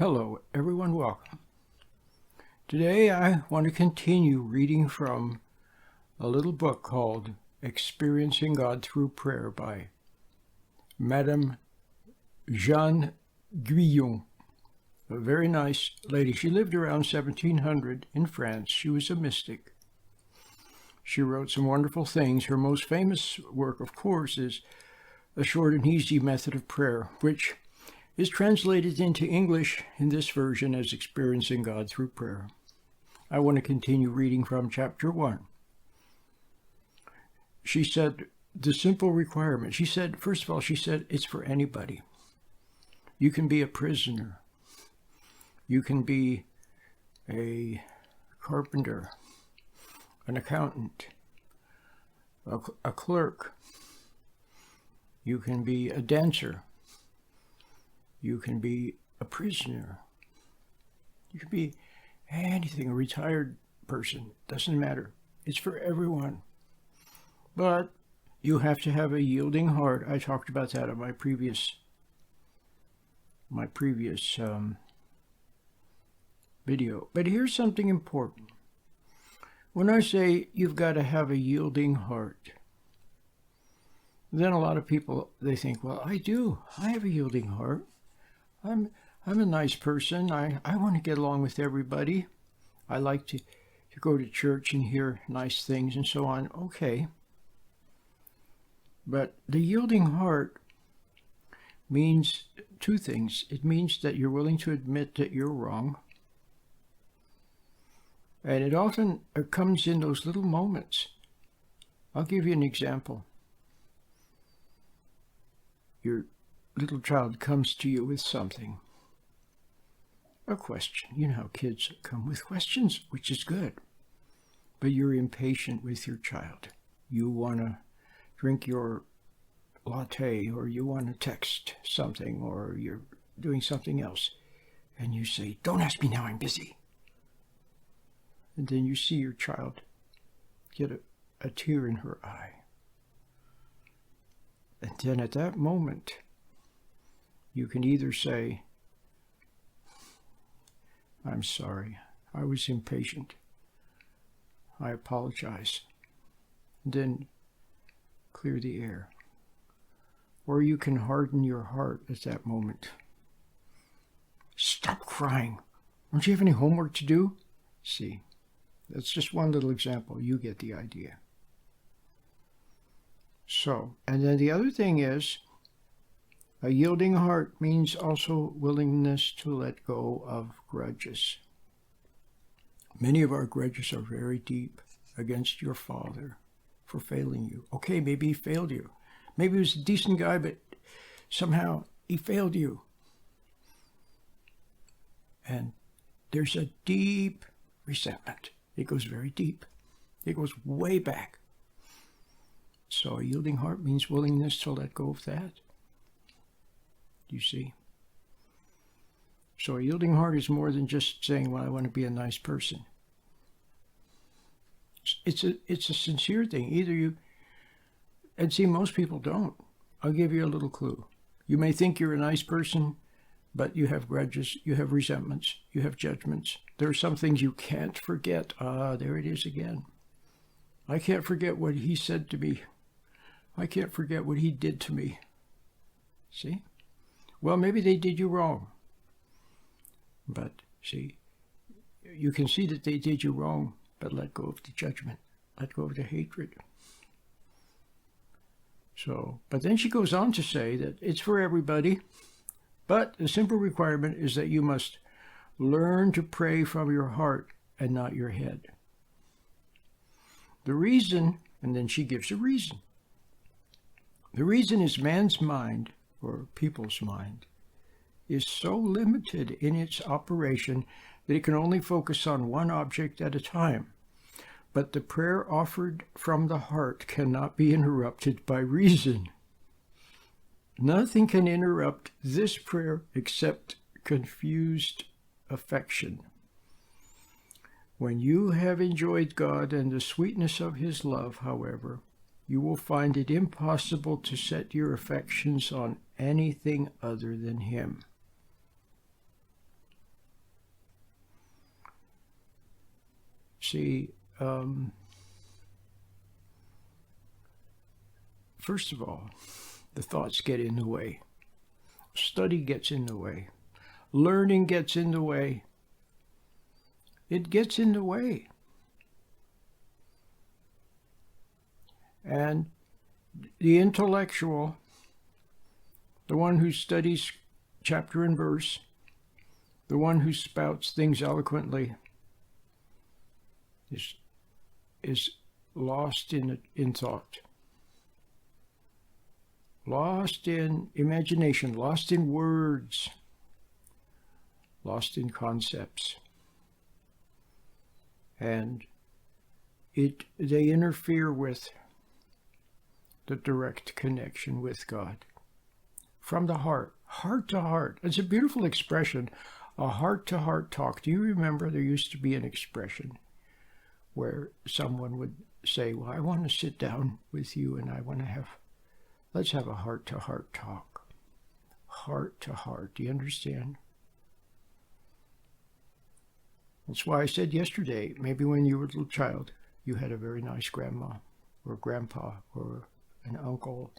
Hello, everyone. Welcome. Today I want to continue reading from a little book called Experiencing God Through Prayer by Madame Jeanne Guyon, a very nice lady. She lived around 1700 in France. She was a mystic. She wrote some wonderful things. Her most famous work, of course, is A Short and Easy Method of Prayer, which is translated into English in this version as Experiencing God Through Prayer. I want to continue reading from chapter 1. She said, the simple requirement. She said, first of all, it's for anybody. You can be a prisoner. You can be a carpenter, an accountant, a clerk. You can be a dancer. You can be a prisoner. You can be anything, a retired person. Doesn't matter. It's for everyone. But you have to have a yielding heart. I talked about that in my previous video. But here's something important. When I say you've got to have a yielding heart, then a lot of people, they think, well, I do. I have a yielding heart. I'm a nice person. I want to get along with everybody. I like to go to church and hear nice things and so on. Okay. But the yielding heart means two things. It means that you're willing to admit that you're wrong. And it often comes in those little moments. I'll give you an example. Your little child comes to you with something, a question. You know how kids come with questions, which is good. But you're impatient with your child. You want to drink your latte, or you want to text something, or you're doing something else. And you say, don't ask me now, I'm busy. And then you see your child get a tear in her eye. And then at that moment, you can either say, I'm sorry, I was impatient. I apologize. And then clear the air. Or you can harden your heart at that moment. Stop crying. Don't you have any homework to do? See, that's just one little example. You get the idea. So, and then the other thing is, a yielding heart means also willingness to let go of grudges. Many of our grudges are very deep against your father for failing you. Okay, maybe he failed you. Maybe he was a decent guy, but somehow he failed you. And there's a deep resentment. It goes very deep. It goes way back. So a yielding heart means willingness to let go of that. You see? So a yielding heart is more than just saying, well, I want to be a nice person. It's a sincere thing. Either you, and see, most people don't. I'll give you a little clue. You may think you're a nice person, but you have grudges, you have resentments, you have judgments. There are some things you can't forget. There it is again. I can't forget what he said to me. I can't forget what he did to me. See? Well, maybe they did you wrong. But, see, you can see that they did you wrong, but let go of the judgment. Let go of the hatred. So, but then she goes on to say that it's for everybody, but the simple requirement is that you must learn to pray from your heart and not your head. The reason, and then she gives a reason. The reason is man's mind, or people's mind, is so limited in its operation that it can only focus on one object at a time. But the prayer offered from the heart cannot be interrupted by reason. Nothing can interrupt this prayer except confused affection. When you have enjoyed God and the sweetness of his love, however, you will find it impossible to set your affections on anything other than him. see, first of all, the thoughts get in the way. Study gets in the way. Learning gets in the way. It gets in the way. And the intellectual, the one who studies chapter and verse, the one who spouts things eloquently, is lost in thought, lost in imagination, lost in words, lost in concepts. And they interfere with the direct connection with God. From the heart, heart to heart. It's a beautiful expression, a heart-to-heart talk. Do you remember there used to be an expression where someone would say, well, I want to sit down with you and let's have a heart-to-heart talk. Heart to heart. Do you understand? That's why I said yesterday, maybe when you were a little child, you had a very nice grandma or grandpa or an uncle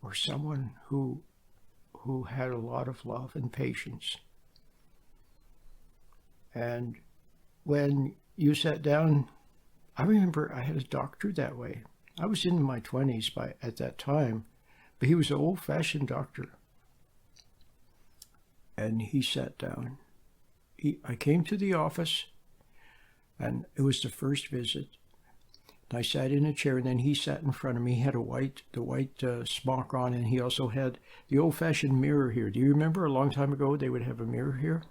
or someone who had a lot of love and patience. And when you sat down, I remember I had a doctor that way. I was in my 20s at that time, but he was an old-fashioned doctor. And he sat down. I came to the office, and it was the first visit. I sat in a chair, and then he sat in front of me. He had the white smock on, and he also had the old-fashioned mirror here. Do you remember a long time ago they would have a mirror here?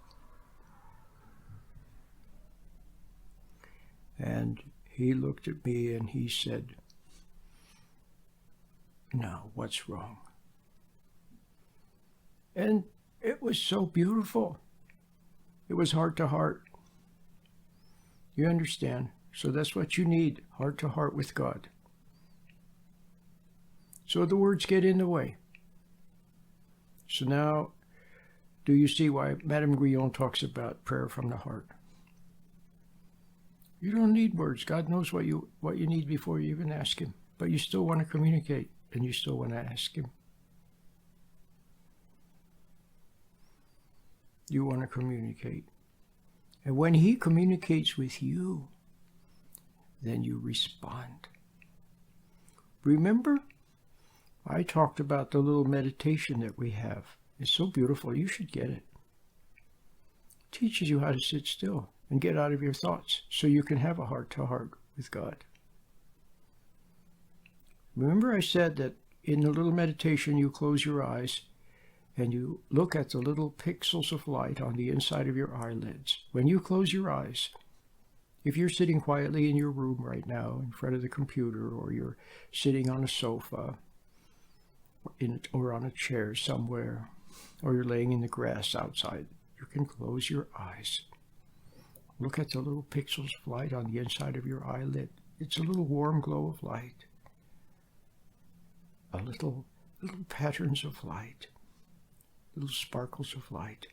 And he looked at me and he said, "Now, what's wrong?" And it was so beautiful. It was heart to heart. You understand? So that's what you need, heart to heart with God. So the words get in the way. So now, do you see why Madame Guyon talks about prayer from the heart? You don't need words. God knows what you need before you even ask him. But you still want to communicate, and you still want to ask him. You want to communicate. And when he communicates with you, then you respond. Remember, I talked about the little meditation that we have. It's so beautiful. You should get it. It teaches you how to sit still and get out of your thoughts so you can have a heart-to-heart with God. Remember I said that in the little meditation you close your eyes and you look at the little pixels of light on the inside of your eyelids. When you close your eyes, if you're sitting quietly in your room right now in front of the computer, or you're sitting on a sofa or on a chair somewhere, or you're laying in the grass outside, you can close your eyes. Look at the little pixels of light on the inside of your eyelid. It's a little warm glow of light. A little patterns of light. Little sparkles of light.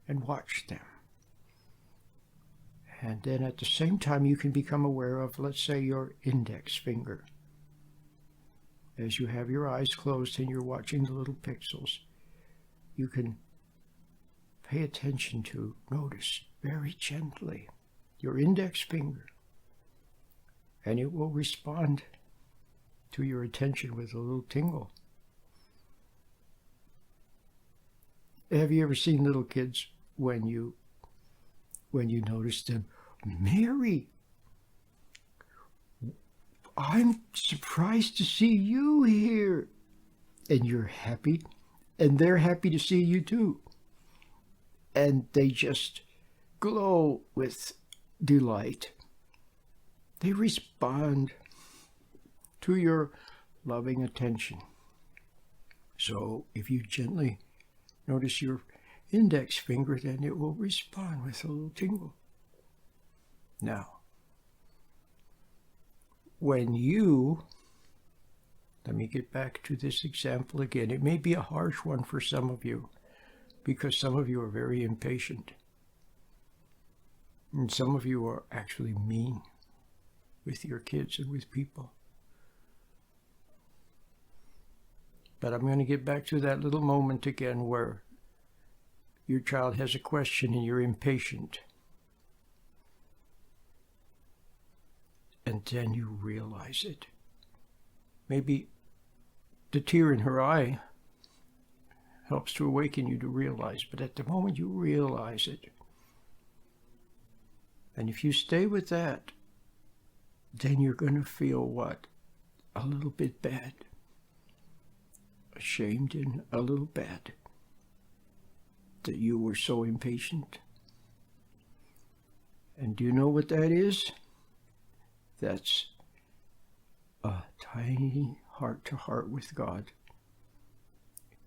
And watch them. And then at the same time you can become aware of, let's say, your index finger. As you have your eyes closed and you're watching the little pixels, you can pay attention to, notice very gently your index finger, and it will respond to your attention with a little tingle. Have you ever seen little kids when you notice them, "Mary, I'm surprised to see you here," and you're happy, and they're happy to see you too, and they just glow with delight. They respond to your loving attention. So if you gently notice your index finger, then it will respond with a little tingle. Now, let me get back to this example again. It may be a harsh one for some of you, because some of you are very impatient. And some of you are actually mean with your kids and with people. But I'm going to get back to that little moment again where your child has a question and you're impatient. And then you realize it. Maybe the tear in her eye helps to awaken you to realize, but at the moment you realize it, and if you stay with that, then you're going to feel what? A little bit bad. Ashamed and a little bad that you were so impatient. And do you know what that is? That's a tiny heart-to-heart with God.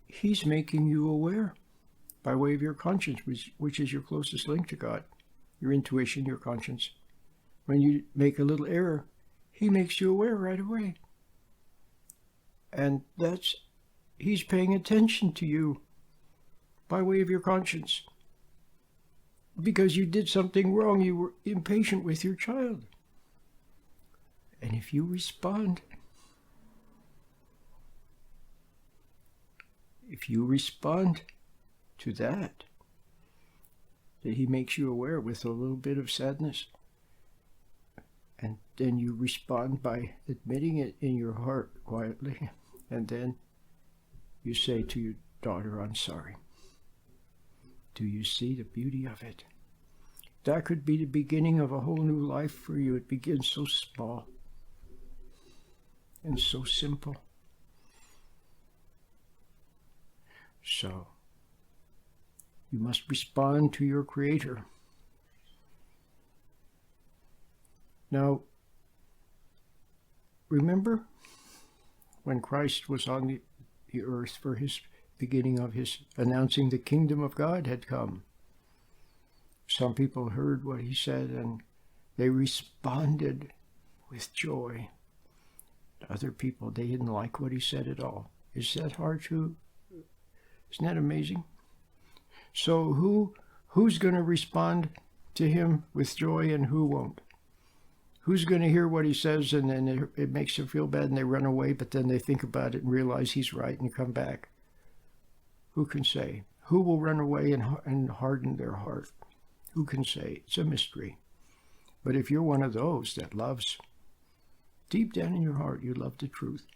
He's making you aware by way of your conscience, which is your closest link to God. Your intuition, your conscience. When you make a little error, he makes you aware right away. And he's paying attention to you by way of your conscience. Because you did something wrong, you were impatient with your child. And if you respond to that he makes you aware with a little bit of sadness, and then you respond by admitting it in your heart quietly, and then you say to your daughter, I'm sorry. Do you see the beauty of it? That could be the beginning of a whole new life for you. It begins so small and so simple. So, you must respond to your Creator. Now, remember when Christ was on the earth for his beginning of his announcing the kingdom of God had come. Some people heard what he said and they responded with joy. Other people, they didn't like what he said at all. Is that hard to? Isn't that amazing? So who's going to respond to him with joy and who won't? Who's going to hear what he says and then it makes them feel bad and they run away, but then they think about it and realize he's right and come back? Who can say? Who will run away and harden their heart? Who can say? It's a mystery. But if you're one of those that loves, deep down in your heart, you love the truth,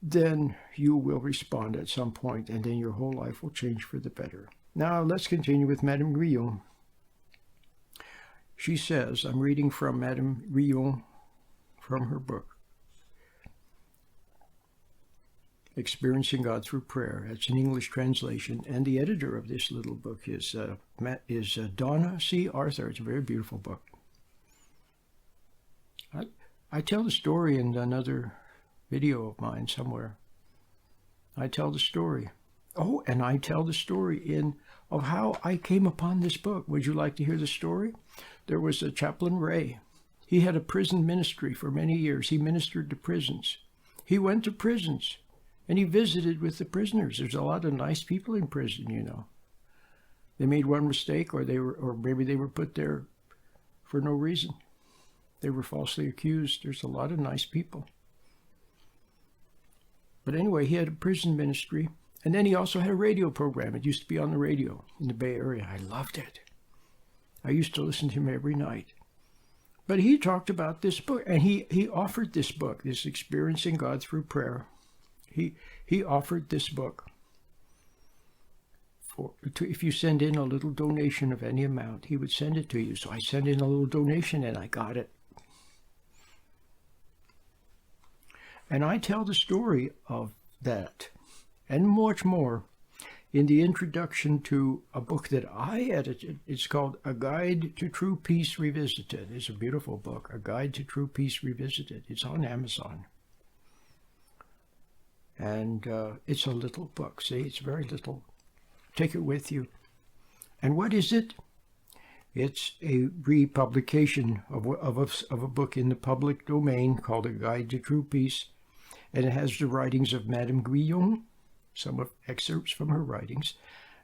then you will respond at some point, and then your whole life will change for the better. Now, let's continue with Madame Guyon. She says, I'm reading from Madame Guyon from her book, Experiencing God Through Prayer. It's an English translation, and the editor of this little book is Donna C. Arthur. It's a very beautiful book. I tell the story in another video of mine somewhere. I tell the story. Oh, and I tell the story of how I came upon this book. Would you like to hear the story? There was a Chaplain Ray. He had a prison ministry for many years. He ministered to prisons. He went to prisons and he visited with the prisoners. There's a lot of nice people in prison, you know. They made one mistake, or maybe they were put there for no reason. They were falsely accused. There's a lot of nice people. But anyway, he had a prison ministry, and then he also had a radio program. It used to be on the radio in the Bay Area. I loved it. I used to listen to him every night. But he talked about this book, and he offered this book, this Experiencing God Through Prayer. He offered this book. If you send in a little donation of any amount, he would send it to you. So I sent in a little donation, and I got it. And I tell the story of that and much more in the introduction to a book that I edited. It's called A Guide to True Peace Revisited. It's a beautiful book, A Guide to True Peace Revisited. It's on Amazon. And it's a little book. See, it's very little. Take it with you. And what is it? It's a republication of a book in the public domain called A Guide to True Peace. And it has the writings of Madame Guyon, some of excerpts from her writings,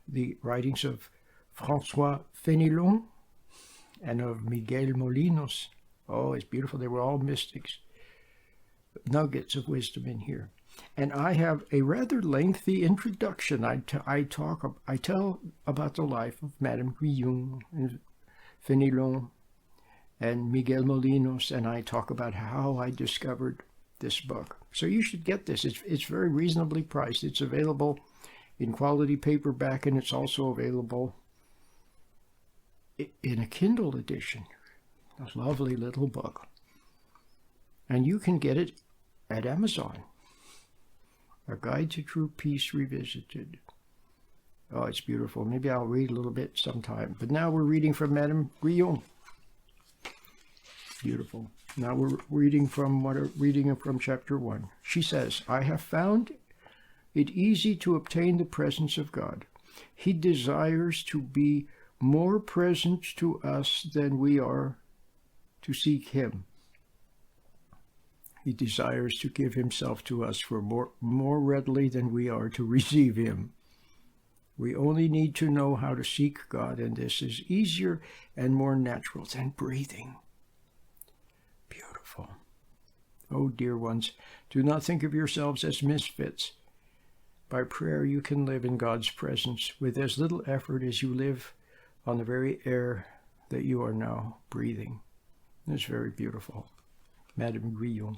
the writings of François Fénelon, and of Miguel Molinos. Oh, it's beautiful. They were all mystics. Nuggets of wisdom in here. And I have a rather lengthy introduction. I tell about the life of Madame Guyon and Fenelon and Miguel Molinos, and I talk about how I discovered this book. So you should get this. It's very reasonably priced. It's available in quality paperback, and it's also available in a Kindle edition. A lovely little book. And you can get it at Amazon. A Guide to True Peace Revisited. Oh, it's beautiful. Maybe I'll read a little bit sometime. But now we're reading from Madame Guyon. Beautiful. Now we're reading from chapter 1. She says, I have found it easy to obtain the presence of God. He desires to be more present to us than we are to seek him. He desires to give himself to us for more readily than we are to receive him. We only need to know how to seek God, and this is easier and more natural than breathing. Beautiful. Oh, dear ones, do not think of yourselves as misfits. By prayer, you can live in God's presence with as little effort as you live on the very air that you are now breathing. It's very beautiful. Madame Guyon.